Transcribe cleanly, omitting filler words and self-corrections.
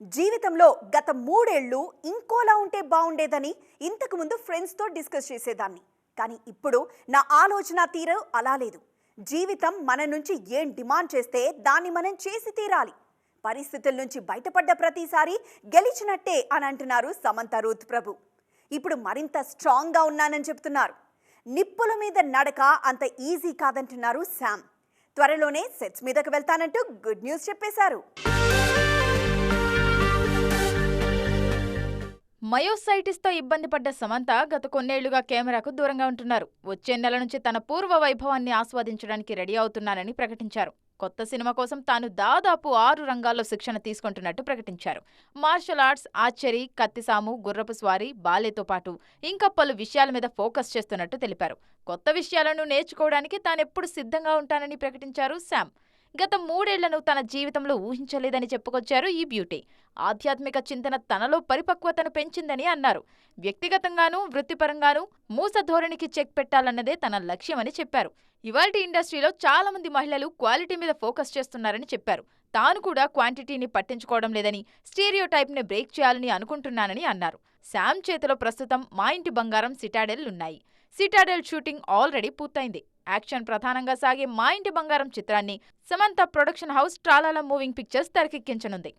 జీవితంలో గత 3 ఏళ్ళు ఇంకోలా ఉంటే బాగుండేదని ఇంతకు ముందు ఫ్రెండ్స్తో డిస్కస్ చేసేదాన్ని. కానీ ఇప్పుడు నా ఆలోచన తీరు అలా లేదు. జీవితం మన నుంచి ఏం డిమాండ్ చేస్తే దాన్ని మనం చేసి తీరాలి. పరిస్థితుల నుంచి బయటపడ్డ ప్రతిసారి గెలిచినట్టే అని అంటున్నారు సమంత రూత్ ప్రభు. ఇప్పుడు మరింత స్ట్రాంగ్గా ఉన్నానని చెప్తున్నారు. నిప్పుల మీద నడక అంత ఈజీ కాదంటున్నారు శామ్. త్వరలోనే సెట్స్ మీదకు వెళ్తానంటూ గుడ్ న్యూస్ చెప్పేశారు. మయోసైటిస్తో ఇబ్బంది పడ్డ సమంత గత కొన్నేళ్లుగా కెమెరాకు దూరంగా ఉంటున్నారు. వచ్చే నెల నుంచి తన పూర్వ వైభవాన్ని ఆస్వాదించడానికి రెడీ అవుతున్నానని ప్రకటించారు. కొత్త సినిమా కోసం తాను దాదాపు 6 రంగాల్లో శిక్షణ తీసుకుంటున్నట్టు ప్రకటించారు. మార్షల్ ఆర్ట్స్, ఆర్చరీ, కత్తిసాము, గుర్రపు స్వారీ, బాలేతో పాటు ఇంకా పలు విషయాల మీద ఫోకస్ చేస్తున్నట్టు తెలిపారు. కొత్త విషయాలను నేర్చుకోవడానికి తానెప్పుడు సిద్ధంగా ఉంటానని ప్రకటించారు శామ్. గత 3 ఏళ్లను తన జీవితంలో ఊహించలేదని చెప్పుకొచ్చారు ఈ బ్యూటీ. ఆధ్యాత్మిక చింతన తనలో పరిపక్వతను పెంచిందని అన్నారు. వ్యక్తిగతంగానూ వృత్తిపరంగానూ మూస ధోరణికి చెక్ పెట్టాలన్నదే తన లక్ష్యమని చెప్పారు. ఇవాల్టి ఇండస్ట్రీలో చాలా మంది మహిళలు క్వాలిటీ మీద ఫోకస్ చేస్తున్నారని చెప్పారు. తాను కూడా క్వాంటిటీని పట్టించుకోవడం లేదని, స్టీరియో టైప్ని బ్రేక్ చేయాలని అనుకుంటున్నానని అన్నారు. శామ్ చేతిలో ప్రస్తుతం మా ఇంటి బంగారం, సిటాడెల్ ఉన్నాయి. సిటాడెల్ షూటింగ్ ఆల్రెడీ పూర్తయింది. యాక్షన్ ప్రధానంగా సాగే మా ఇంటి బంగారం చిత్రాన్ని Samantha production house Tralala moving pictures తెరకెక్కించనుంది.